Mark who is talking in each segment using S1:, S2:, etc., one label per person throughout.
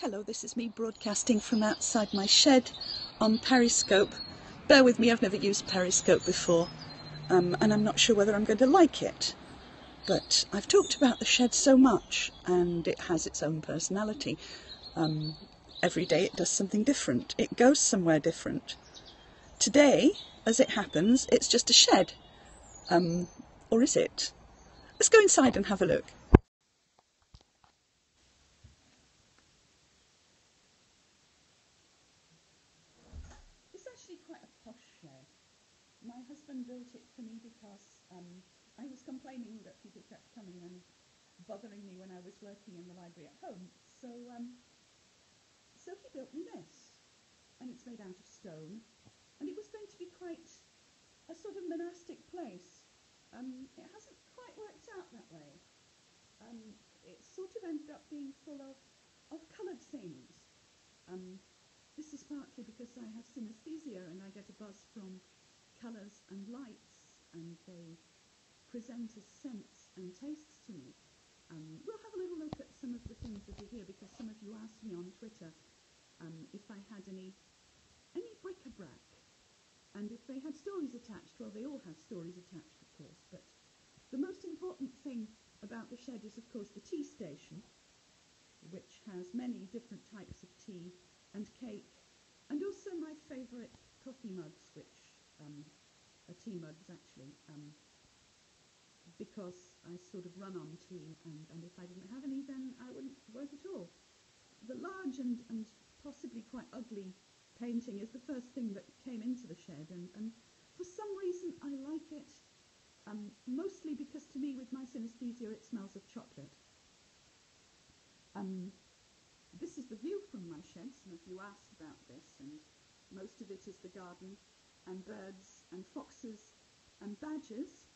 S1: Hello, this is me broadcasting from outside my shed on Periscope. Bear with me, I've never used Periscope before, and I'm not sure whether I'm going to like it. But I've talked about the shed so much, and it has its own personality. Every day it does something different. It goes somewhere different. Today, as it happens, it's just a shed. Or is it? Let's go inside and have a look. It's actually quite a posh shed. My husband built it for me because I was complaining that people kept coming and bothering me when I was working in the library at home. So he built me this, and it's made out of stone, and it was going to be quite a sort of monastic place. It hasn't quite worked out that way. It sort of ended up being full of coloured things. This is partly because I have synesthesia and I get a buzz from colours and lights, and they present as scents and tastes to me. We'll have a little look at some of the things that are here, because some of you asked me on Twitter if I had any bric-a-brac, and if they had stories attached. Well, they all have stories attached, of course, but the most important thing about the shed is, of course, the tea station, which has many different types of tea and cake, and also my favourite coffee mugs, which are tea mugs actually, because I sort of run on tea, and if I didn't have any, then I wouldn't work at all. The large and possibly quite ugly painting is the first thing that came into the shed, and for some reason I like it, mostly because to me, with my synesthesia, it smells of chocolate. This is the view from my shed. Some of you asked about this, and most of it is the garden and birds and foxes and badgers.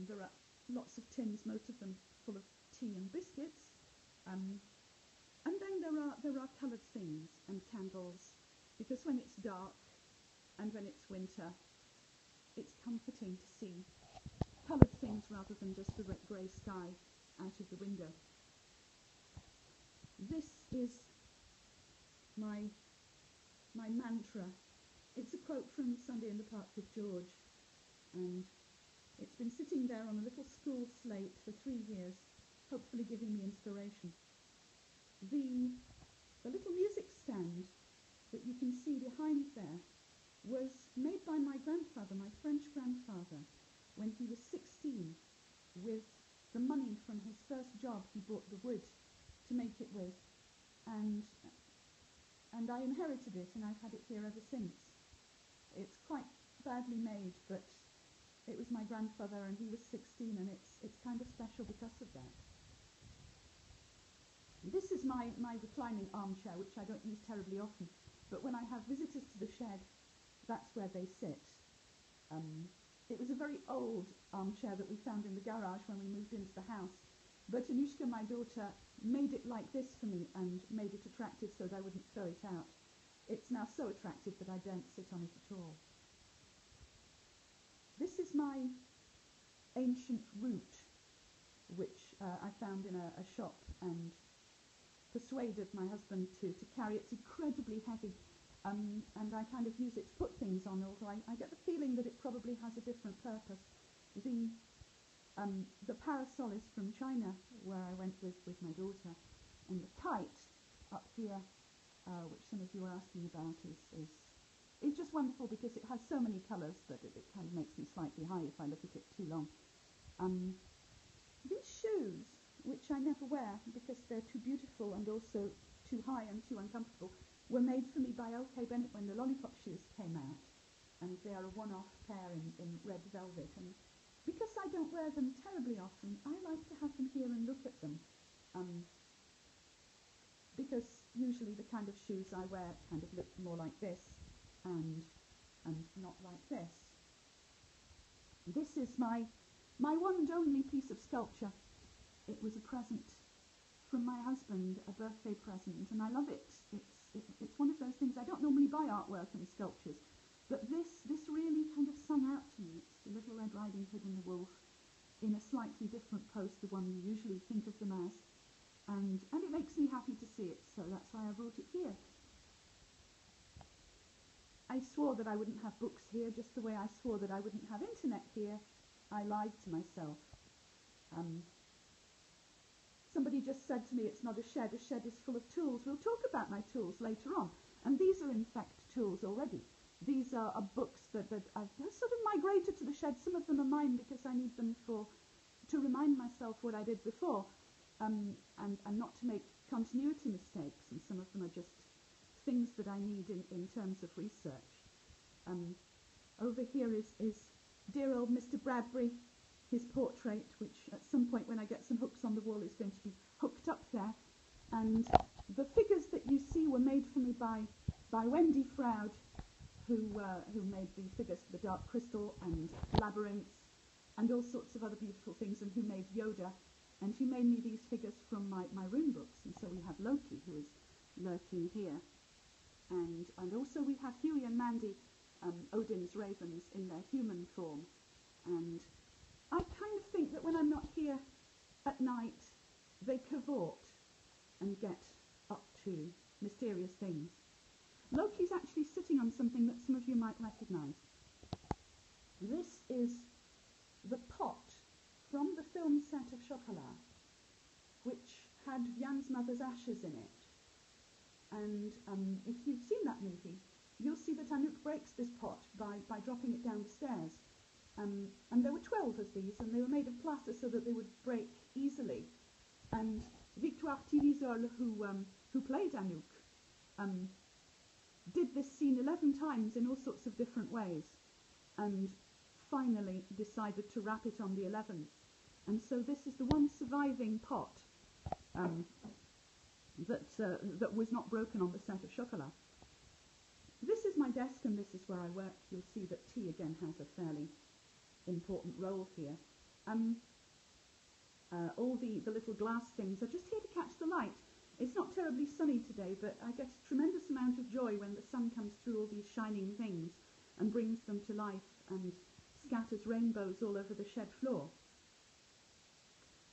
S1: There are lots of tins, most of them full of tea and biscuits. And then there are coloured things and candles, because when it's dark and when it's winter, it's comforting to see coloured things rather than just the grey sky out of the window. This is my mantra. It's a quote from Sunday in the Park with George, and it's been sitting there on a little school slate for 3 years, hopefully giving me inspiration. The little music stand that you can see behind there was made by my grandfather, my French grandfather, when he was 16. With the money from his first job, he bought the wood to make it with, and I inherited it, and I've had it here ever since. It's quite badly made, but it was my grandfather, and he was 16, and it's kind of special because of that. This is my reclining armchair, which I don't use terribly often, but when I have visitors to the shed, that's where they sit. It was a very old armchair that we found in the garage when we moved into the house, but Anushka, my daughter, made it like this for me and made it attractive so that I wouldn't throw it out. It's now so attractive that I don't sit on it at all. This is my ancient root, which I found in a shop and persuaded my husband to carry. It's incredibly heavy, and I kind of use it to put things on, although I get the feeling that it probably has a different purpose. The parasol is from China, where I went with my daughter, and the kite up here, which some of you are asking about, is just wonderful because it has so many colours that it kind of makes me slightly high if I look at it too long. These shoes, which I never wear because they're too beautiful and also too high and too uncomfortable, were made for me by OK Bennett when the Lollipop shoes came out, and they are a one-off pair in red velvet, and because I don't wear them terribly often, I like to have them here and look at them, because usually the kind of shoes I wear kind of look more like this and not like this. This is my one and only piece of sculpture. It was a present from my husband, a birthday present, and I love it. It's one of those things. I don't normally buy artwork and sculptures, but this really kind of sang out to me. It's the Little Red Riding Hood and the Wolf in a slightly different pose to one you usually think of them as, and it makes me happy to see it, so that's why I've I swore that I wouldn't have books here, just the way I swore that I wouldn't have internet here. I lied to myself. Somebody just said to me, it's not a shed is full of tools. We'll talk about my tools later on. And these are in fact tools already. These are books that I've sort of migrated to the shed. Some of them are mine because I need them to remind myself what I did before, and not to make continuity mistakes. And some of them are just things that I need in terms of research. Over here is dear old Mr. Bradbury, his portrait, which at some point when I get some hooks on the wall is going to be hooked up there. And the figures that you see were made for me by Wendy Froud, who made the figures for the Dark Crystal and Labyrinths and all sorts of other beautiful things, and who made Yoda. And she made me these figures from my rune books. And so we have Loki, who is lurking here. And also we have Huey and Mandy, Odin's ravens, in their human form. And I kind of think that when I'm not here at night, they cavort and get up to mysterious things. Loki's actually sitting on something that some of you might recognise. This is the pot from the film set of Chocolat, which had Jan's mother's ashes in it. And if you've seen that movie, you'll see that Anouk breaks this pot by dropping it down the stairs. And there were 12 of these, and they were made of plaster so that they would break easily. And Victoire Thivisol, who played Anouk, did this scene 11 times in all sorts of different ways, and finally decided to wrap it on the 11th. And so this is the one surviving pot that was not broken on the set of Chocolat. This is my desk, and this is where I work. You'll see that tea again has a fairly important role here. All the little glass things are just here to catch the light. It's not terribly sunny today, but I get a tremendous amount of joy when the sun comes through all these shining things and brings them to life and scatters rainbows all over the shed floor.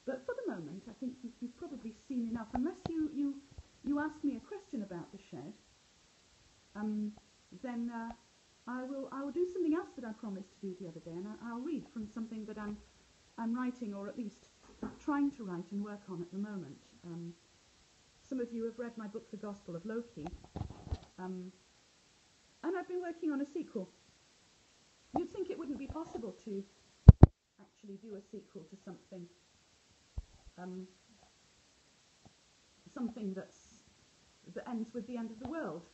S1: But for the moment, I think you've probably seen enough. Unless you ask me a question about the shed, then I will do something else that I promised to do the other day, and I'll read from something that I'm writing, or at least trying to write and work on at the moment. Some of you have read my book, The Gospel of Loki, and I've been working on a sequel. You'd think it wouldn't be possible to actually do a sequel to something that ends with the end of the world,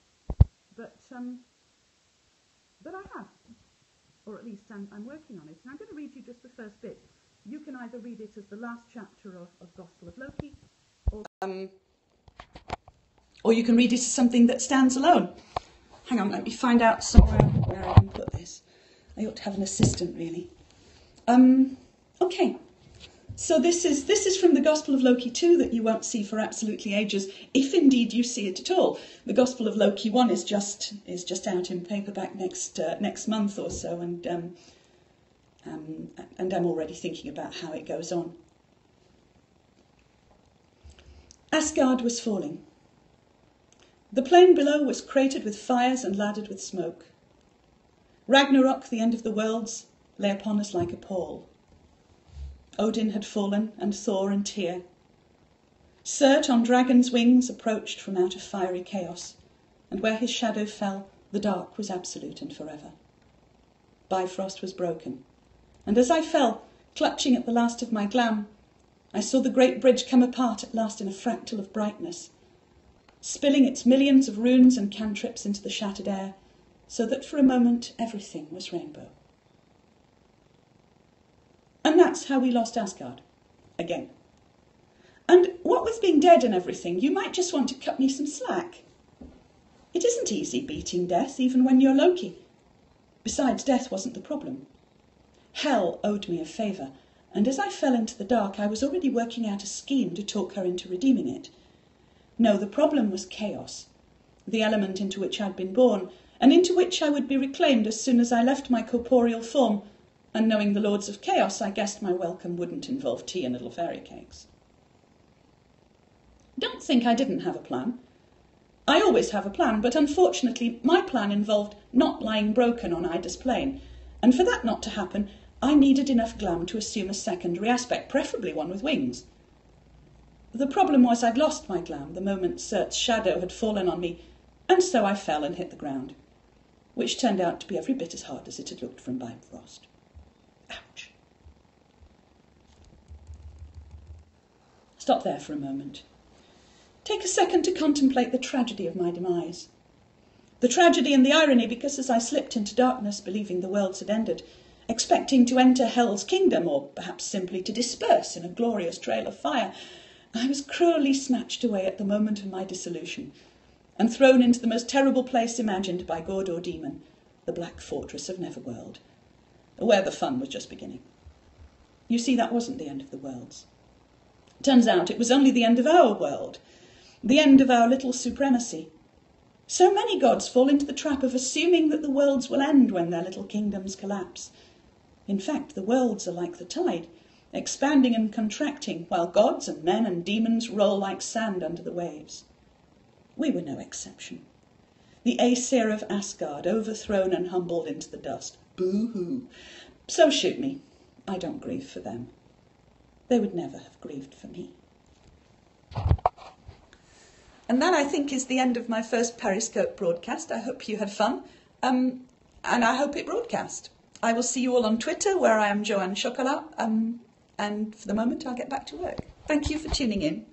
S1: but I have, or at least I'm working on it. And I'm going to read you just the first bit. You can either read it as the last chapter of Gospel of Loki, or you can read it as something that stands alone. Hang on, let me find out somewhere where I can put this. I ought to have an assistant, really. Okay. So this is from the Gospel of Loki 2 that you won't see for absolutely ages, if indeed you see it at all. The Gospel of Loki 1 is just out in paperback next month or so, and I'm already thinking about how it goes on. Asgard was falling. The plain below was cratered with fires and laddered with smoke. Ragnarok, the end of the worlds, lay upon us like a pall. Odin had fallen, and Thor and Tyr. Surt on dragon's wings approached from out of fiery chaos, and where his shadow fell, the dark was absolute and forever. Bifrost was broken, and as I fell, clutching at the last of my glam, I saw the great bridge come apart at last in a fractal of brightness, spilling its millions of runes and cantrips into the shattered air, so that for a moment everything was rainbow. And that's how we lost Asgard, again. And what with being dead and everything, you might just want to cut me some slack. It isn't easy beating death, even when you're Loki. Besides, death wasn't the problem. Hell owed me a favour, and as I fell into the dark, I was already working out a scheme to talk her into redeeming it. No, the problem was chaos, the element into which I'd been born, and into which I would be reclaimed as soon as I left my corporeal form, and knowing the Lords of Chaos, I guessed my welcome wouldn't involve tea and little fairy cakes. Don't think I didn't have a plan. I always have a plan, but unfortunately my plan involved not lying broken on Ida's plane, and for that not to happen, I needed enough glam to assume a secondary aspect, preferably one with wings. The problem was I'd lost my glam the moment Cert's shadow had fallen on me, and so I fell and hit the ground, which turned out to be every bit as hard as it had looked from Bifrost. Ouch. Stop there for a moment. Take a second to contemplate the tragedy of my demise. The tragedy and the irony, because as I slipped into darkness, believing the worlds had ended, expecting to enter Hell's kingdom, or perhaps simply to disperse in a glorious trail of fire, I was cruelly snatched away at the moment of my dissolution, and thrown into the most terrible place imagined by god or demon, the Black Fortress of Neverworld, where the fun was just beginning. You see, that wasn't the end of the worlds. Turns out it was only the end of our world, the end of our little supremacy. So many gods fall into the trap of assuming that the worlds will end when their little kingdoms collapse. In fact, the worlds are like the tide, expanding and contracting, while gods and men and demons roll like sand under the waves. We were no exception. The Aesir of Asgard, overthrown and humbled into the dust. Boo-hoo. So shoot me. I don't grieve for them. They would never have grieved for me. And that, I think, is the end of my first Periscope broadcast. I hope you had fun, and I hope it broadcast. I will see you all on Twitter, where I am Joanne Chocolat, and for the moment I'll get back to work. Thank you for tuning in.